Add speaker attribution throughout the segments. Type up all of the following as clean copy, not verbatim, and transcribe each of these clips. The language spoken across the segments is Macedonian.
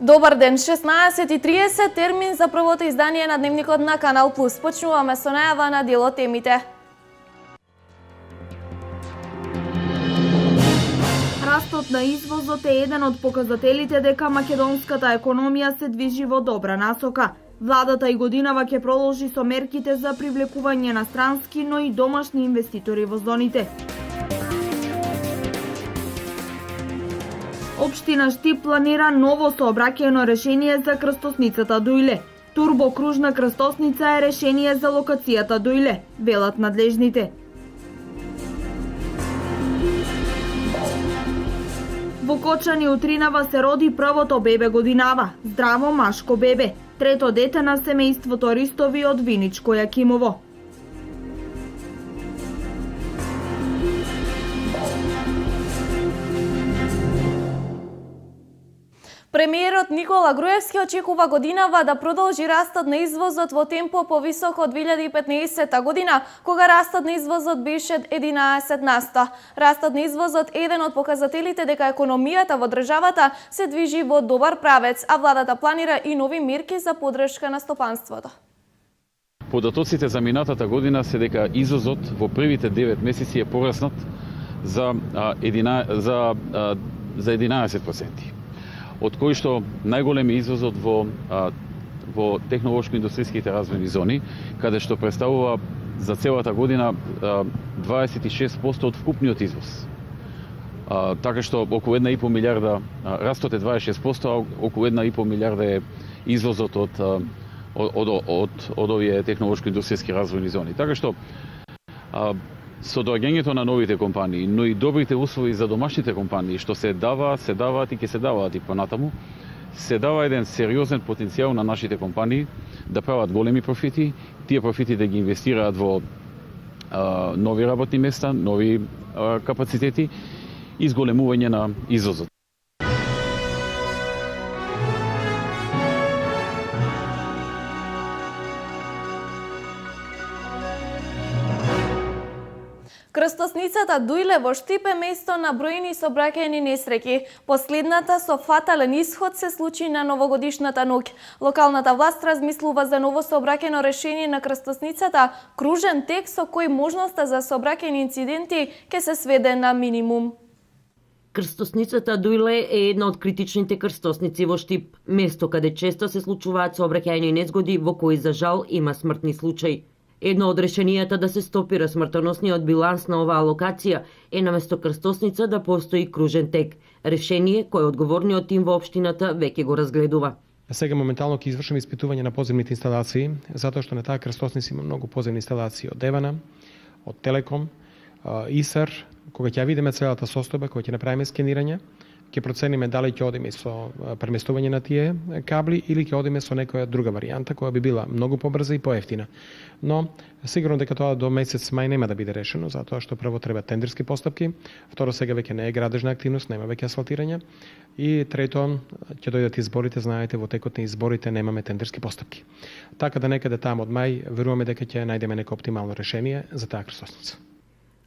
Speaker 1: Добар ден, 16:30, термин за првото издание на Дневникот на Канал Плюс. Почнуваме со најава на дел од темите. Растот на извозот е еден од показателите дека македонската економија се движи во добра насока. Владата и годинава ќе продолжи со мерките за привлекување на странски, но и домашни инвеститори во зоните. Општина Штип планира ново сообраќајно решение за крстосницата Дујле. Турбокружна крстосница е решение за локацијата Дујле, велат надлежните. Во Кочани утринава се роди првото бебе годинава, здраво машко бебе, трето дете на семејството Ристови од Виничко Јакимово. Премиерот Никола Груевски очекува годинава да продолжи растот на извозот во темпо повисоко од 2015 година, кога растот на извозот беше 11%. Растот на извозот е еден од показателите дека економијата во државата се движи во добар правец, а владата планира и нови мерки за поддршка на стопанството.
Speaker 2: Податоците за минатата година се дека извозот во првите 9 месеци е пораснат за 11%. Од кои што најголем е извозот во технолошко-индустријските развојни зони, каде што представува за целата година 26% од вкупниот извоз. Така што околу 1,5 милиарда, растот е 26%, а околу 1,5 милиарда е извозот од овие технолошко-индустријски развојни зони. Така што со доаѓањето на новите компании, но и добрите услови за домашните компании, што се даваат и ќе се даваат и понатаму, се дава еден сериозен потенцијал на нашите компании да прават големи профити, тие профити да ги инвестираат во нови работни места, нови капацитети и зголемување на извозот.
Speaker 1: Крстосницата Дујле во Штип е место на бројни сообраќајни несреќи. Последната со фатален исход се случи на новогодишната ноќ. Локалната власт размислува за ново сообраќајно решение на крстосницата, кружен тек со кој можноста за сообраќајни инциденти ќе се сведе на минимум.
Speaker 3: Крстосницата Дујле е една од критичните крстосници во Штип, место каде често се случуваат сообраќајни незгоди во кои за жал има смртни случаи. Едно од решенијата да се стопира смртоносниот биланс на оваа локација е наместо крстосница да постои кружен тек. Решение кое одговорниот тим во општината веќе го разгледува.
Speaker 4: Сега моментално ќе извршиме испитување на подземните инсталации, затоа што на таа крстосница има многу подземни инсталации од Девана, од Телеком, ИСАР. Кога ќе видиме целата состојба, кога ќе направиме скенирање, ќе процениме дали ќе одиме со преместување на тие кабли или ќе одиме со некоја друга варијанта која би била многу побрза и поевтина. Но сигурно дека тоа до месец мај нема да биде решено, затоа што прво треба тендерски постапки, второ сега веќе не е градежна активност, нема веќе асфалтирање и трето ќе дојдат изборите, знаете во текот на изборите немаме тендерски постапки. Така да некаде таму од мај веруваме дека ќе најдеме неко оптимално решение за таа крстосница.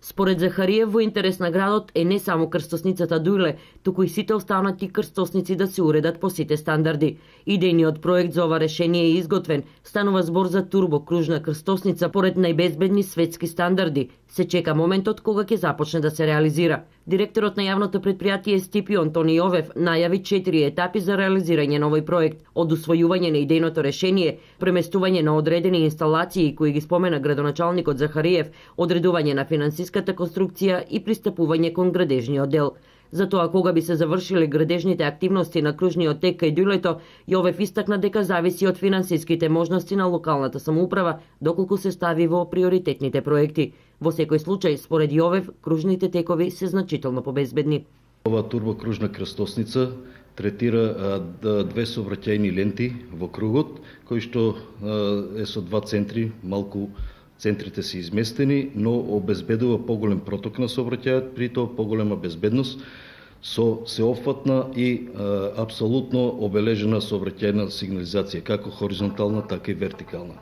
Speaker 3: Според Захариев, во интерес на градот е не само крстосницата Дујле, туку и сите останати крстосници да се уредат по сите стандарди. Идејниот проект за ова решение е изготвен. Станува збор за турбокружна крстосница поред најбезбедни светски стандарди. Се чека моментот кога ќе започне да се реализира. Директорот на јавното претпријатие Стипио Антони Јовев најави 4 етапи за реализирање на овој проект. Од усвојување на идејното решение, преместување на одредени инсталации кои ги спомена градоначалникот Захариев, одредување на финансиската конструкција и пристапување кон градежниот дел. Затоа кога би се завршиле градежните активности на кружниот тек кај Дујлето, Јовев истакна дека зависи од финансиските можности на локалната самоуправа доколку се стави во приоритетните проекти. Во секој случај, според Јовев, кружните текови се значително побезбедни.
Speaker 5: Ова турбокружна крстосница третира две сообраќајни ленти во кругот, кои што е со два центри, малку центрите се изместени, но обезбедува поголем проток на сообраќајот, при тоа поголема безбедност, со сеопфатна и апсолутно обележена сообраќајна сигнализација, како хоризонтална, така и вертикална.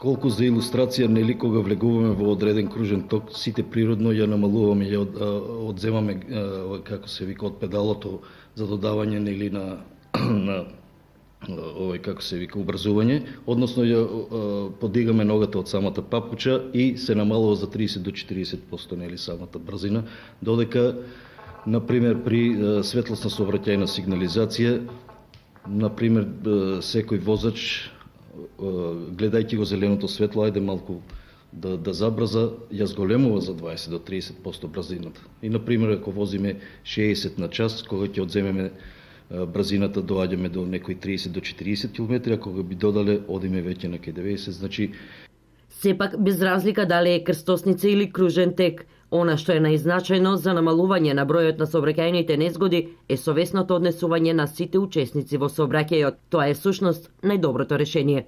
Speaker 5: Колку за илустрација, нели кога влегуваме во одреден кружен ток, сите природно ја намалуваме, ја одземаме, како се вика, од педалото за додавање нели на на како се вика, образување, односно ја подигаме ногата од самата папуча и се намалува за 30 до 40% нели самата брзина, додека например при светлосна сообраќајна сигнализација, например секој возач гледајќи го зеленото светло, ајде малку да забрза, ја зголемува за 20 до 30% брзината. И например ако возиме 60 на час, кога ќе одземеме брзината, доаѓаме до некои 30 до 40 км, ако го би додале, одиме веќе на 90, значи...
Speaker 3: Сепак, без разлика дали е крстосница или кружен тек, она што е најзначајно за намалување на бројот на сообраќајните незгоди е совесното однесување на сите учесници во сообраќајот. Тоа е сушност најдоброто решение.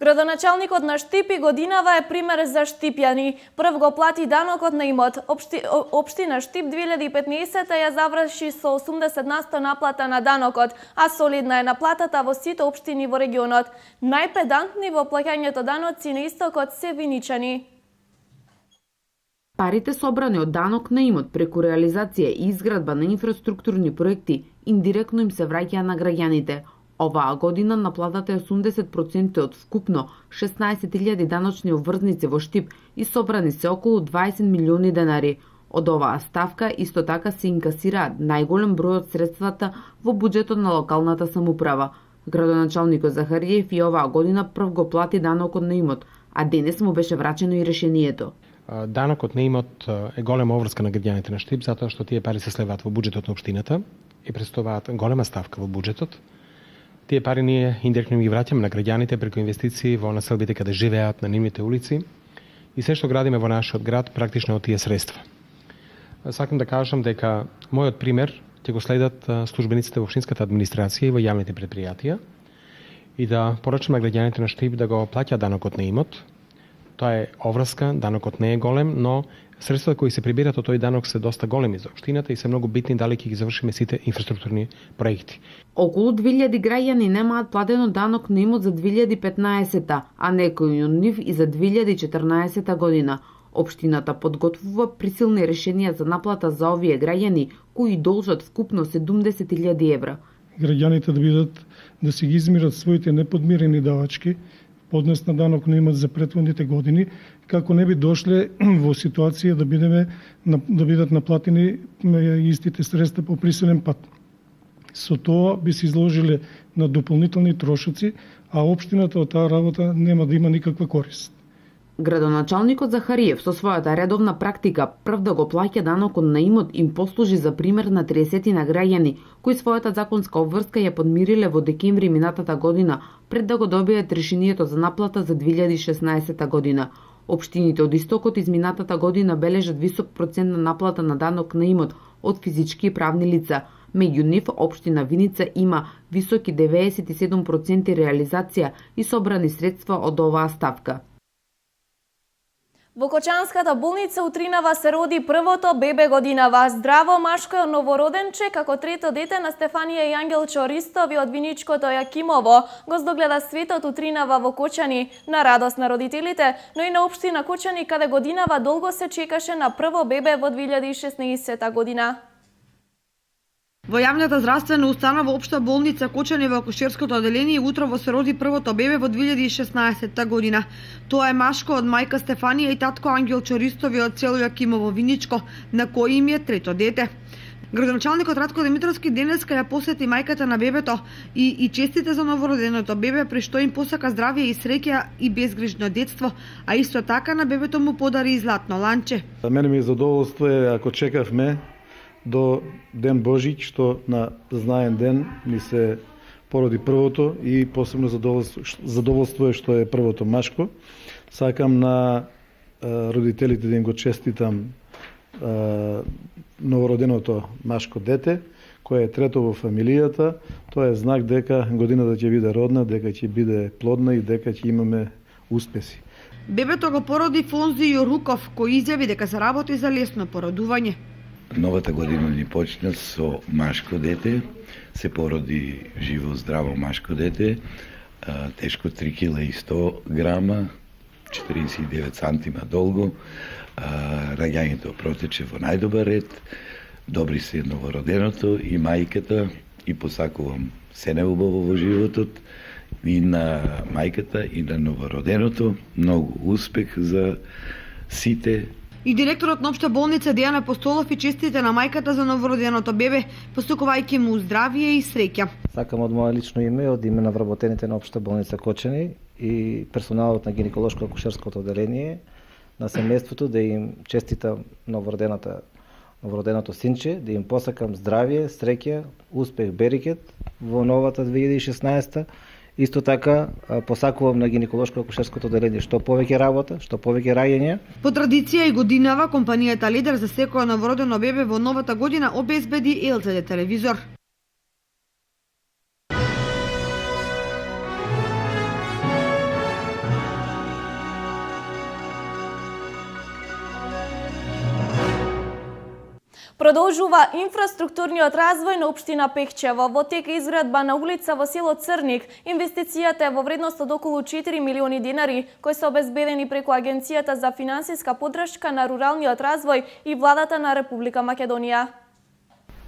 Speaker 1: Градоначалникот на Штип и годинава е пример за штипјани. Прв го плати данокот на имот. Општина Штип 2015 ја заврши со 80% наплата на данокот, а солидна е наплатата во сите општини во регионот. Најпедантни во плаќањето даноци на истокот се виничани.
Speaker 6: Парите собрани од данок на имот преку реализација и изградба на инфраструктурни проекти индиректно им се враќаа на граѓаните. Оваа година наплатата е 80% од вкупно 16.000 даночни обврзници во Штип и собрани се околу 20 милиони денари. Од оваа ставка исто така се инкасираат најголем број од средствата во буџетот на локалната самоуправа. Градоначалникот Захариев и оваа година прв го плати данокот на имот, а денес му беше врачено и решението.
Speaker 4: Данокот на имот е голема обврска на граѓаните на Штип, затоа што тие пари се слеваат во буџетот на општината и представуваат голема ставка во буџетот. Тие пари ние индиректно ги враќаме на граѓаните преку инвестиции во населбите каде живеат на нивните улици и се што градиме во нашиот град практично од тие средства. Сакам да кажам дека мојот пример ќе го следат службениците во општинската администрација и во јавните предпријатија и да порачам на граѓаните на Штип да го плаќаат данокот на имот. Тоа е оврска, данокот не е голем, но средствата кои се прибират од тој данок се доста големи за општината и се многу битни дали ќе ги завршиме сите инфраструктурни проекти.
Speaker 6: Околу 2000 граѓани немаат платено данок на имот за 2015, а некои од нив и за 2014 година. Општината подготвува присилни решенија за наплата за овие граѓани кои должат вкупно 70.000 евра.
Speaker 7: Граѓаните да си ги измират своите неподмирени давачки, поднес на данок на имот за претходните години, како не би дошле во ситуација да бидат наплатени истите средства по присилен пат. Со тоа би се изложиле на дополнителни трошоци, а општината од таа работа нема да има никаква корист.
Speaker 6: Градоначалникот Захариев со својата редовна практика прв да го плаќа данокот на имот им послужи за пример на 30 на граѓани кои својата законска обврска ја подмириле во декември минатата година пред да го добијат решението за наплата за 2016 година. Општините од истокот изминатата година бележат висок процент на наплата на данок на имот од физички и правни лица. Меѓу нив, општина Виница има високи 97% реализација и собрани средства од оваа ставка.
Speaker 1: Во Кочанската болница утринава се роди првото бебе годинава. Здраво машко новороденче, како трето дете на Стефанија и Ангел Чористови од Виничкото Јакимово. Го здогледа светот утринава во Кочани, на радост на родителите, но и на општина Кочани, каде годинава долго се чекаше на прво бебе во 2016 година.
Speaker 8: Во јавната здравствена установа Општа болница Кочани во акушерското оделение утрово се роди првото бебе во 2016 година. Тоа е машко од мајка Стефанија и татко Ангел Чористови од село Јакимово Виничко, на кој им е трето дете. Градоначалникот Радко Димитровски денеска ја посети мајката на бебето и честите за новороденото бебе, при што им посака здравје и среќа и безгрижно детство, а исто така на бебето му подари и златно ланче.
Speaker 9: За мене ми е задоволство ако чекавме до Ден Божич, што на знаен ден ни се породи првото и посебно задоволство е што е првото машко. Сакам на родителите да им го честитам новороденото машко дете, кое е трето во фамилијата. Тоа е знак дека годината ќе биде родна, дека ќе биде плодна и дека ќе имаме успеси.
Speaker 8: Бебето го породи Фонзи Јоруков, кој изјави дека се работи за лесно породување.
Speaker 10: Новата година ни почна со машко дете, се породи живо, здраво машко дете, тешко 3 кг и 100 грама, 49 сантима долго, раѓањето протече во најдобар ред, добри се новороденото и мајката, и посакувам се најубаво во животот и на мајката и на новороденото. Многу успех за сите.
Speaker 8: И директорот на Општа болница Дејан Апостолов и честите на мајката за новороденото бебе, посакувајќи му здравје и среќа.
Speaker 11: Сакам од моје лично име, од име на вработените на Општа болница Кочани и персоналот на гинеколошко-акушерското одделение, на семејството да им честитам новороденото синче, да им посакам здравје, среќа, успех, берекет во новата 2016. Исто така посакувам на гинеколошко-акушерското одделение што повеќе работа, што повеќе раѓање.
Speaker 8: По традиција и годинава, компанијата Лидер за секоја новородено бебе во новата година обезбеди LCD телевизор.
Speaker 1: Продолжува инфраструктурниот развој на општина Пехчево. Во тек е изградба на улица во село Црник. Инвестицијата е во вредност од околу 4 милиони динари, кои се обезбедени преку Агенцијата за финансиска поддршка на руралниот развој и владата на Република Македонија.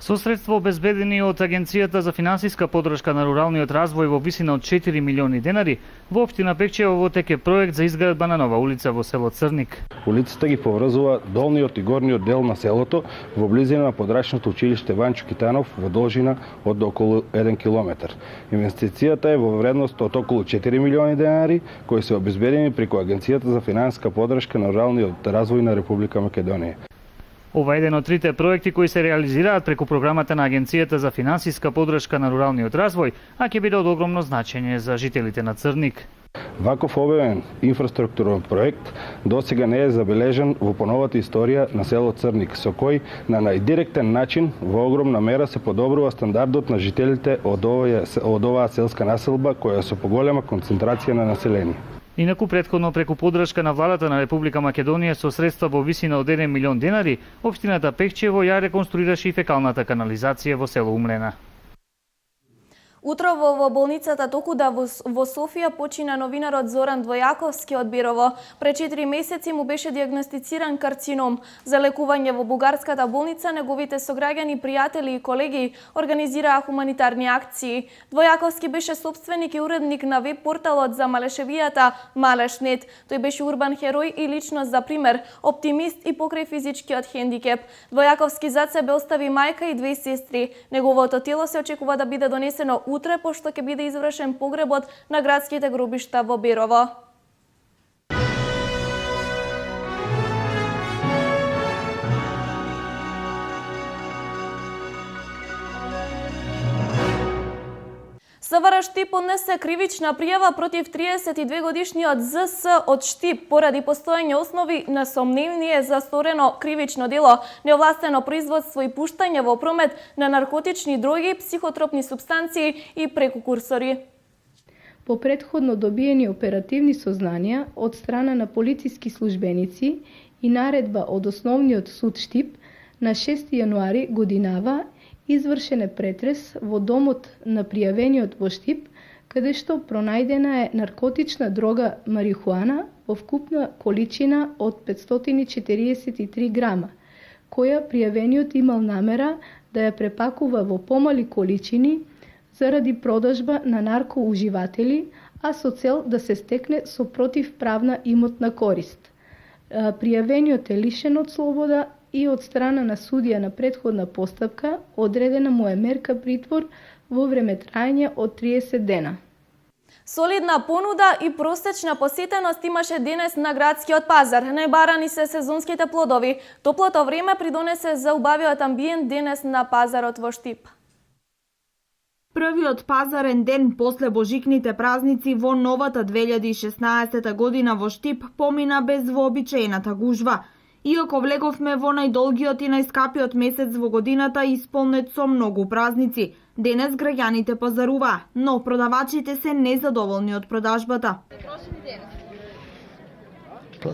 Speaker 12: Со средства обезбедени од Агенцијата за финансиска поддршка на руралниот развој во висина од 4 милиони денари, во општина Пехчево во тек е проект за изградба на нова улица во село Црник.
Speaker 13: Улицата ги поврзува долниот и горниот дел на селото во близина на подрачното училиште Ванчо Китанов во должина од околу 1 километар. Инвестицијата е во вредност од околу 4 милиони денари, кои се обезбедени преку Агенцијата за финансиска поддршка на руралниот развој на Република Македонија.
Speaker 12: Ова е еден од трите проекти кои се реализираат преку програмата на Агенцијата за финансиска поддршка на руралниот развој, а ќе биде од огромно значење за жителите на Црник.
Speaker 13: Ваков објавен инфраструктурен проект досега не е забележан во поновата историја на село Црник, со кој на најдиректен начин во огромна мера се подобрува стандардот на жителите од оваа селска населба која со поголема концентрација на население.
Speaker 12: Инаку претходно преку поддршка на владата на Република Македонија со средства во висина од 1 милион денари, општината Пехчево ја реконструираше и фекалната канализација во село Умлена.
Speaker 1: Утрово во болницата Токуда во Софија почина новинарот Зоран Двојаковски од Бирово. Пред 4 месеци му беше диагностициран карцином. За лекување во бугарската болница неговите сограѓани, пријатели и колеги организираа хуманитарни акции. Двојаковски беше собственик и уредник на веб порталот за малешевијата Малешнет. Тој беше урбан херој и личност за пример, оптимист и покрај физичкиот хендикеп. Двојаковски зад себе остави мајка и 2 сестри. Неговото тело се очекува да биде донесено утре, пошто ќе биде извршен погребот на градските гробишта во Бирово. СВР Штип поднесе кривична пријава против 32-годишниот ЗС од Штип поради постоење основи на сомнение за сторено кривично дело, неовластено производство и пуштање во промет на наркотични дроги, психотропни супстанции и прекукурсори.
Speaker 14: По претходно добиени оперативни сознанија од страна на полициски службеници и наредба од Основниот суд Штип, на 6 јануари годинава извршен е претрес во домот на пријавениот во Штип, каде што пронајдена е наркотична дрога марихуана во вкупна количина од 543 грама, која пријавениот имал намера да ја препакува во помали количини заради продажба на наркоуживатели, а со цел да се стекне со противправна имотна корист. Пријавениот е лишен од слобода и од страна на судија на претходна постапка одредена му е мерка притвор во време трајање од 30 дена.
Speaker 1: Солидна понуда и простечна посетеност имаше денес на градскиот пазар. Најбарани се сезонските плодови. Топлото време придонесе за убавиот амбиент денес на пазарот во Штип.
Speaker 15: Првиот пазарен ден после божикните празници во новата 2016 година во Штип помина без вообичаената гужва. Иако влеговме во најдолгиот и најскапиот месец во годината исполнет со многу празници, денес граѓаните пазарува, но продавачите се незадоволни од продажбата.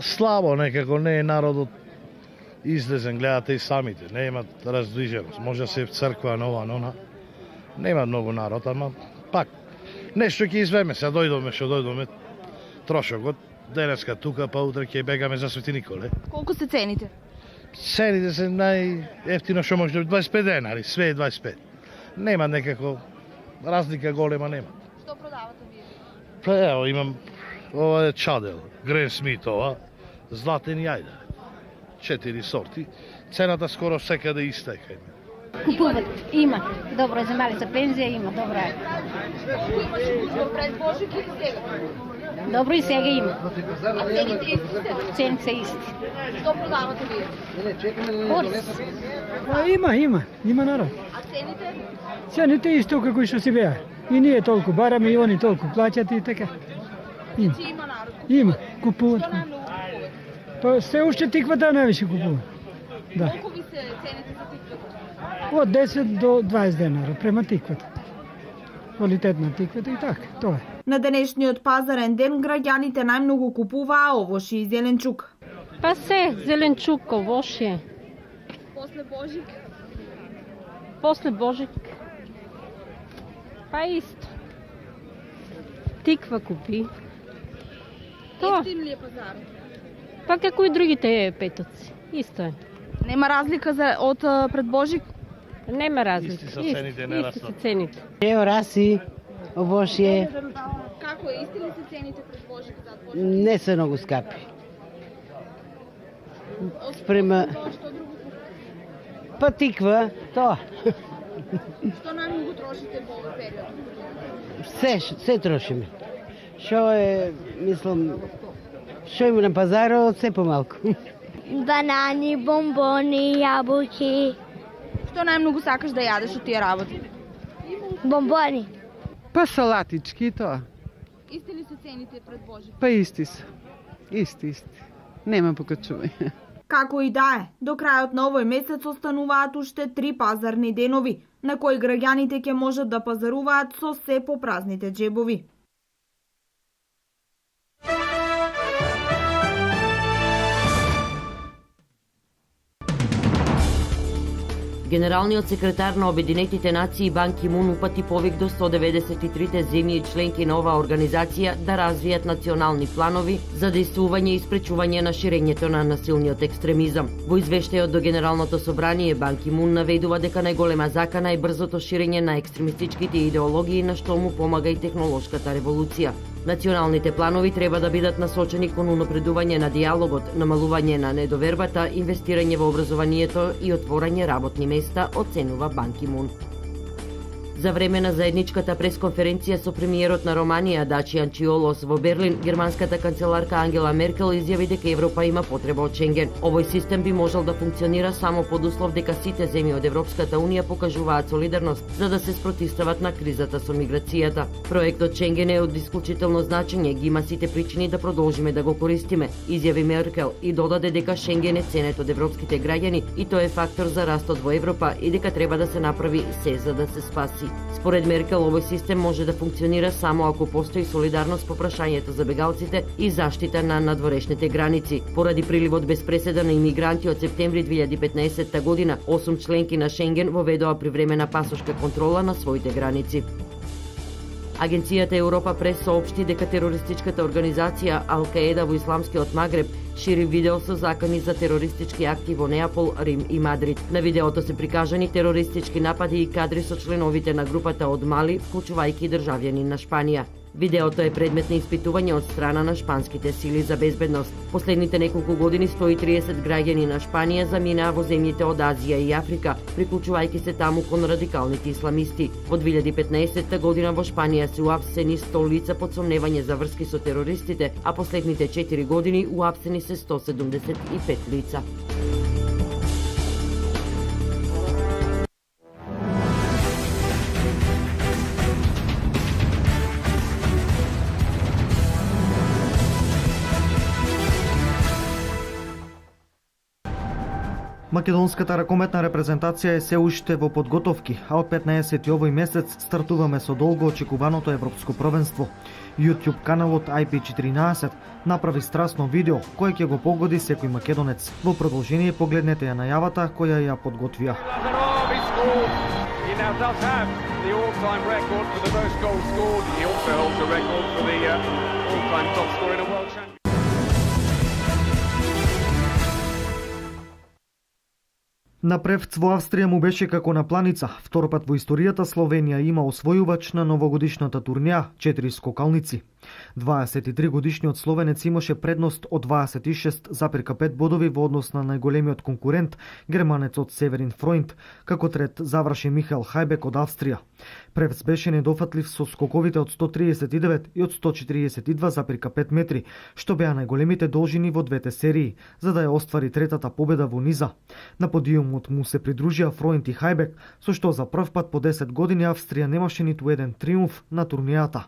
Speaker 16: Слабо некако, не е народот излезен, гледате и самите, не имат раздвиженост. Може се црква нова, нона. Нема многу народ, ама пак нешто ќе извеме, се дојдоме, што дојдоме трошокот. Денеска тука, па утре ќе бегаме за Свети Николе.
Speaker 15: Колку се цените?
Speaker 16: Цените се најефтино што може да 25 денари, све е 25. Нема некако разлика голема нема.
Speaker 15: Што продавате вие?
Speaker 16: Па ево имам ова е чадел, Грен Смит ова, златен јајда. 4 сорти. Цената скоро секаде иста е кај мене.
Speaker 17: Купуват, има. Добро е за мали, за пензија има, добро е.
Speaker 15: Колку имаш пред Божик или сега?
Speaker 17: Добро и сега има.
Speaker 15: А цените истите?
Speaker 17: Цените се исти.
Speaker 15: Што продавате вие?
Speaker 17: Хорс.
Speaker 18: Има народ.
Speaker 15: А цените?
Speaker 18: Цените исто како што се беа. И ние толку бараме и они толку плаќат и така. Има.
Speaker 15: Значи има народ.
Speaker 18: Има, купуват.
Speaker 15: Што најмногу купуват?
Speaker 18: Па се уште тиквата највише купуват. Да.
Speaker 15: Колку ви се цените за тиквата?
Speaker 18: Од 10 до 20 денара према тиквата. Квалитетна тиквата и така, тоа е.
Speaker 15: На денешниот пазарен ден граѓаните најмногу купуваа овошје и зеленчук.
Speaker 17: Па се, зеленчук, овошје.
Speaker 15: После Божик?
Speaker 17: После Божик. Па исто. Тиква купи. Тоа.
Speaker 15: Ефтин ли е пазарот?
Speaker 17: Па како и другите петоци. Исто е.
Speaker 15: Нема разлика од пред Божик?
Speaker 17: Нема разлика.
Speaker 16: Исти се цените, не
Speaker 17: Исти се цените.
Speaker 19: Ево раси, овошје,
Speaker 15: Како е? Исти ли се цените пред Божик зад Божик?
Speaker 19: не се многу скапи. Спрема
Speaker 15: Што друго купувате?
Speaker 19: па тиква, тоа.
Speaker 15: Што најмногу трошите во овој период?
Speaker 19: Се трошиме. Што е, мислам, што има на пазарот, се помалку.
Speaker 20: Банани, бомбони, јабуки.
Speaker 15: Што најмногу сакаш да јадеш од тие работи?
Speaker 20: Бомбони.
Speaker 21: Па салатички и тоа.
Speaker 15: Исти ли се цените пред Божик?
Speaker 21: Па исти се. Исти. Нема покачување.
Speaker 15: Како и да е, до крајот на овој месец остануваат уште 3 пазарни денови, на кои граѓаните ќе можат да пазаруваат со се по празните џебови.
Speaker 3: Генералниот секретар на Обединетите нации Бан Ки Мун упати повик до 193 земји и членки на оваа организација да развијат национални планови за дејствување и спречување на ширењето на насилниот екстремизам. Во извештајот до Генералното собрание Бан Ки Мун наведува дека најголема закана е брзото ширење на екстремистичките идеологии на што му помага и технолошката револуција. Националните планови треба да бидат насочени кон унапредување на диалогот, намалување на недовербата, инвестирање во образованието и отворање работни места, оценува Бан Ки Мун. За време на заедничката пресконференција со премиерот на Романија Дачијан Чиолос во Берлин, германската канцеларка Ангела Меркел изјави дека Европа има потреба од Шенген. Овој систем би можел да функционира само под услов дека сите земји од Европската унија покажуваат солидарност за да се спротивстават на кризата со миграцијата. Проектот Шенген е од исклучително значење, ги има сите причини да продолжиме да го користиме, изјави Меркел и додаде дека Шенген е ценет од европските граѓани и тој е фактор за растот во Европа и дека треба да се направи се за да се спаси. Според Меркел, овој систем може да функционира само ако постои солидарност по прашањето за бегалците и заштита на надворешните граници. Поради приливот без преседа на имигранти од септември 2015 година, 8 членки на Шенген воведоа привремена пасошка контрола на своите граници. Агенцијата Европа Прес соопшти дека терористичката организација Ал-Каеда во Исламскиот Магреб шири видео со закани за терористички акти во Неапол, Рим и Мадрид. На видеото се прикажани терористички напади и кадри со членовите на групата од Мали, вклучувајќи државјани на Шпанија. Видеото е предмет на испитување од страна на шпанските сили за безбедност. Последните неколку години 130 граѓани на Шпанија заминаа во земјите од Азија и Африка, приклучувајќи се таму кон радикалните исламисти. Во 2015 година во Шпанија се уапсени 100 лица под сомневање за врски со терористите, а последните 4 години уапсени се 175 лица.
Speaker 22: Македонската ракометна репрезентација е се уште во подготовки, а од 15 овој месец стартуваме со долго очекуваното европско првенство. YouTube каналот IP14 направи страстно видео кое ќе го погоди секој македонец. Во продолжение погледнете ја најавата која ја подготвија. На превц во Австрија му беше како на планица. Втор пат во историјата Словенија има освојувач на новогодишната турнеја 4 скокалници. 23-годишниот словенец имаше предност од 26,5 бодови во однос на најголемиот конкурент, германецот Северин Фройнд, како трет заврши Михаел Хајбек од Австрија. Превц беше недофатлив со скоковите од 139 и од 142,5 метри, што беа најголемите должини во двете серии, за да ја оствари третата победа во низа. На подиумот му се придружија Фройнд и Хајбек, со што за прв пат по 10 години Австрија немаше ниту еден триумф на турнијата.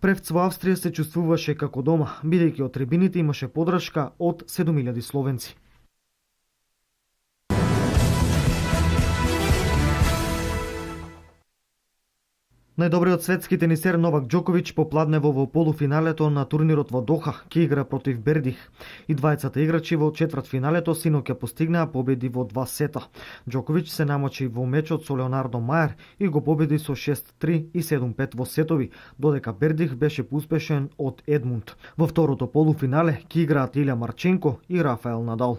Speaker 22: Превц во Австрија се чувствуваше како дома, бидејќи од трибините имаше подршка од 7000 словенци. Најдобриот светски тенисер Новак Џоковиќ попладнево во полуфиналето на турнирот во Доха ќе игра против Бердих. И двајцата играчи во четвртфиналето синоќа постигнаа победи во 2 сета. Џоковиќ се намочи во мечот со Леонардо Мајер и го победи со 6-3 и 7-5 во сетови, додека Бердих беше поуспешен од Едмунд. Во второто полуфинале ќе играат Илја Марченко и Рафаел Надал.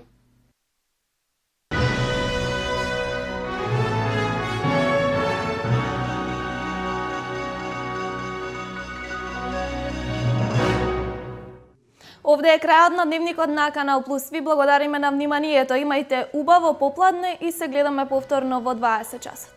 Speaker 1: Овде е крајот на дневникот на Канал Плюс. Ви благодариме на вниманието. Имајте убаво попладне и се гледаме повторно во 20 часот.